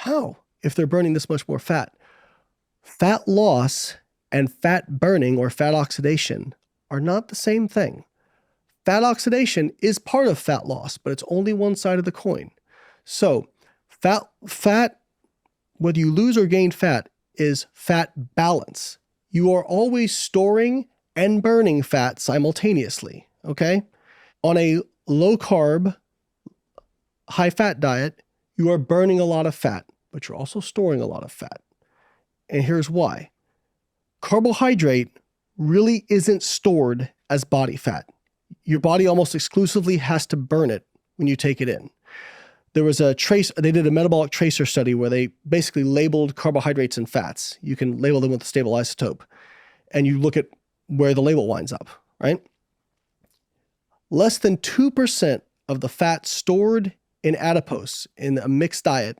How? If they're burning this much more fat? Fat loss and fat burning or fat oxidation are not the same thing. Fat oxidation is part of fat loss, but it's only one side of the coin. So fat, whether you lose or gain fat, is fat balance. You are always storing and burning fat simultaneously, okay? On a low carb, high fat diet, you are burning a lot of fat, but you're also storing a lot of fat. And here's why. Carbohydrate really isn't stored as body fat. Your body almost exclusively has to burn it when you take it in. There was they did a metabolic tracer study where they basically labeled carbohydrates and fats. You can label them with a stable isotope, and you look at where the label winds up, right? Less than 2% of the fat stored in adipose in a mixed diet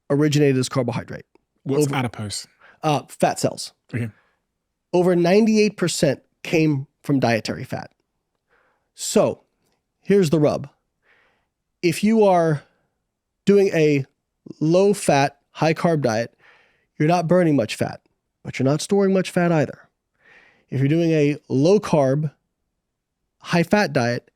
originated as carbohydrate. What's adipose? Fat cells. Okay. Over 98% came from dietary fat. So here's the rub. If you are doing a low fat, high carb diet, you're not burning much fat, but you're not storing much fat either. If you're doing a low carb, high fat diet,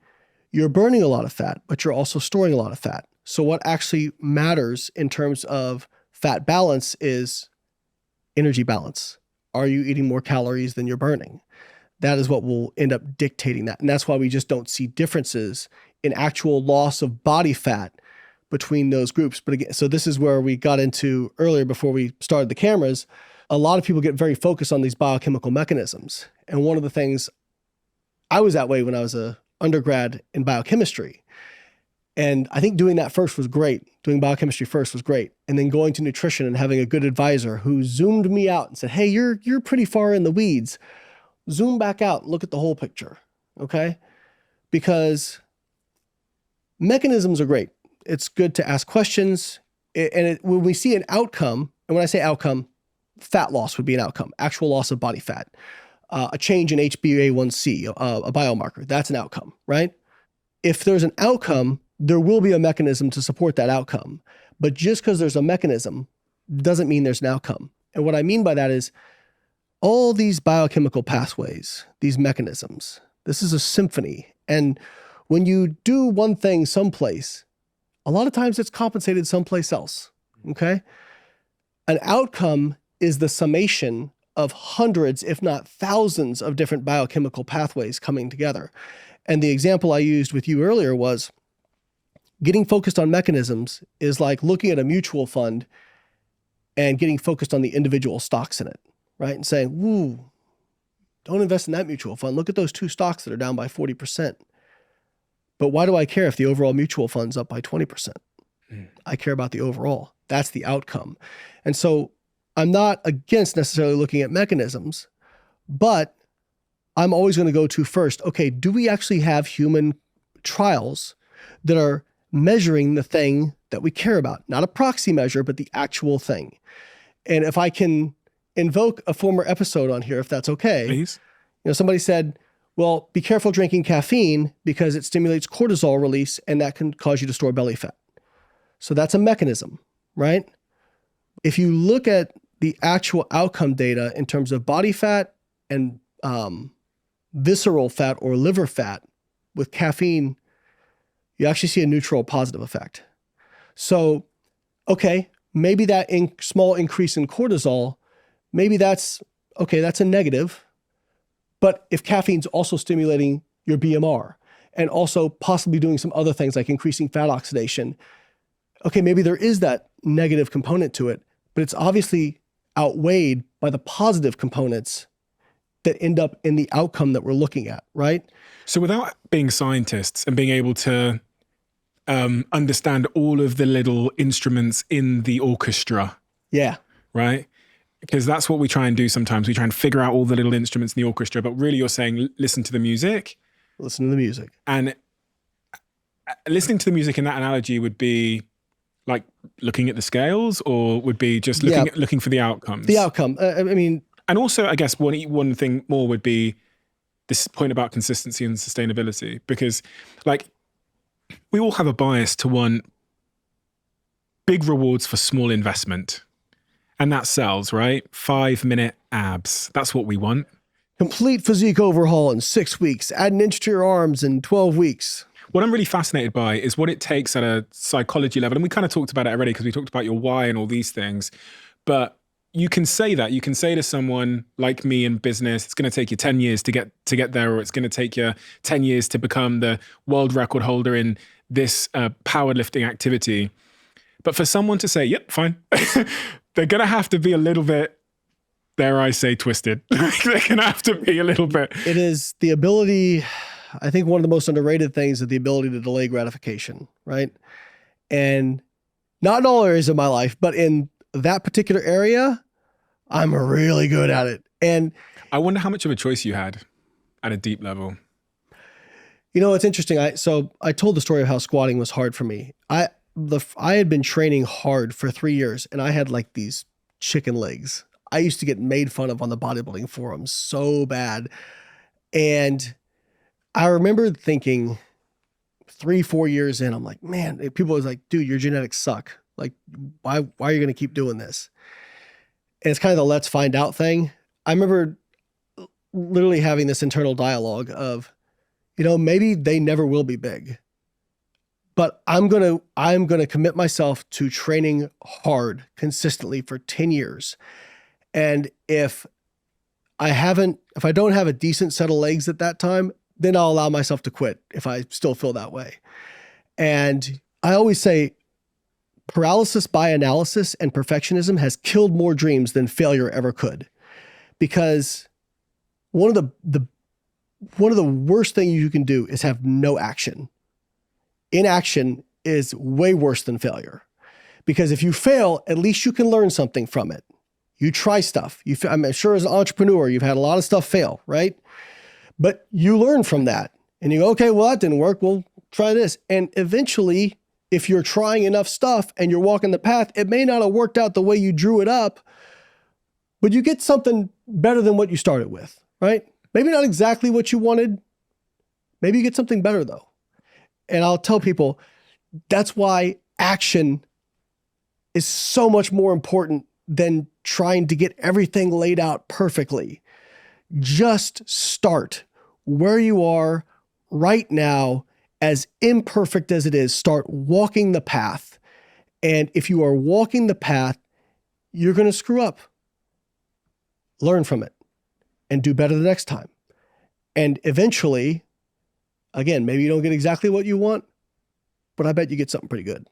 you're burning a lot of fat, but you're also storing a lot of fat. So what actually matters in terms of fat balance is energy balance. Are you eating more calories than you're burning? That is what will end up dictating that. And that's why we just don't see differences in actual loss of body fat between those groups. But again, so this is where we got into earlier before we started the cameras. A lot of people get very focused on these biochemical mechanisms. And one of the things, I was that way when I was an undergrad in biochemistry. And I think doing that first was great. Doing biochemistry first was great. And then going to nutrition and having a good advisor who zoomed me out and said, hey, you're pretty far in the weeds. Zoom back out and look at the whole picture, okay? Because mechanisms are great. It's good to ask questions. When we see an outcome, and when I say outcome, fat loss would be an outcome, actual loss of body fat, a change in HbA1c, a biomarker, that's an outcome, right? If there's an outcome, there will be a mechanism to support that outcome. But just because there's a mechanism doesn't mean there's an outcome. And what I mean by that is all these biochemical pathways, these mechanisms, this is a symphony. And when you do one thing someplace, a lot of times it's compensated someplace else, okay? An outcome is the summation of hundreds, if not thousands, of different biochemical pathways coming together. And the example I used with you earlier was getting focused on mechanisms is like looking at a mutual fund and getting focused on the individual stocks in it, right? And saying, woo, don't invest in that mutual fund. Look at those two stocks that are down by 40%. But why do I care if the overall mutual fund's up by 20%? I care about the overall. That's the outcome. And so I'm not against necessarily looking at mechanisms, but I'm always going to go to first, okay, do we actually have human trials that are measuring the thing that we care about? Not a proxy measure, but the actual thing. And if I can invoke a former episode on here, if that's okay. Please. Somebody said, well, be careful drinking caffeine because it stimulates cortisol release and that can cause you to store belly fat. So that's a mechanism, right? If you look at the actual outcome data in terms of body fat and visceral fat or liver fat with caffeine, you actually see a neutral positive effect. So, okay, maybe that small increase in cortisol, maybe that's a negative. But if caffeine's also stimulating your BMR and also possibly doing some other things like increasing fat oxidation, okay, maybe there is that negative component to it, but it's obviously outweighed by the positive components that end up in the outcome that we're looking at, right? So without being scientists and being able to understand all of the little instruments in the orchestra. Yeah. Right? Because that's what we try and do sometimes. We try and figure out all the little instruments in the orchestra, but really you're saying, listen to the music. Listen to the music. And listening to the music in that analogy would be like looking at the scales, or would be just looking for the outcomes? The outcome. And also, I guess one thing more would be this point about consistency and sustainability, because like we all have a bias to want big rewards for small investment. And that sells, right? 5-minute abs. That's what we want. Complete physique overhaul in 6 weeks. Add an inch to your arms in 12 weeks. What I'm really fascinated by is what it takes at a psychology level. And we kind of talked about it already because we talked about your why and all these things. But you can say that. You can say to someone like me in business, it's going to take you 10 years to get there, or it's going to take you 10 years to become the world record holder in this powerlifting activity. But for someone to say, yep, fine, they're going to have to be a little bit, dare I say, twisted. They're going to have to be a little bit. It is the ability, I think one of the most underrated things is the ability to delay gratification, right? And not in all areas of my life, but in that particular area, I'm really good at it. And I wonder how much of a choice you had at a deep level. You know, it's interesting. I told the story of how squatting was hard for me. I had been training hard for 3 years, and I had like these chicken legs. I used to get made fun of on the bodybuilding forums so bad. And I remember thinking 3-4 years in, I'm like, man, people was like, dude, your genetics suck. Like, why are you going to keep doing this? And it's kind of the let's find out thing. I remember literally having this internal dialogue of, maybe they never will be big, but I'm going to commit myself to training hard consistently for 10 years. And if I don't have a decent set of legs at that time, then I'll allow myself to quit if I still feel that way. And I always say paralysis by analysis and perfectionism has killed more dreams than failure ever could. Because one of the worst things you can do is have no action. Inaction is way worse than failure. Because if you fail, at least you can learn something from it. You try stuff. I'm sure as an entrepreneur, you've had a lot of stuff fail, right? But you learn from that. And you go, okay, well, that didn't work. We'll try this. And eventually, if you're trying enough stuff and you're walking the path, it may not have worked out the way you drew it up, but you get something better than what you started with, right? Maybe not exactly what you wanted. Maybe you get something better though. And I'll tell people that's why action is so much more important than trying to get everything laid out perfectly. Just start where you are right now, as imperfect as it is. Start walking the path. And if you are walking the path, you're going to screw up. Learn from it and do better the next time. And eventually, again, maybe you don't get exactly what you want, but I bet you get something pretty good.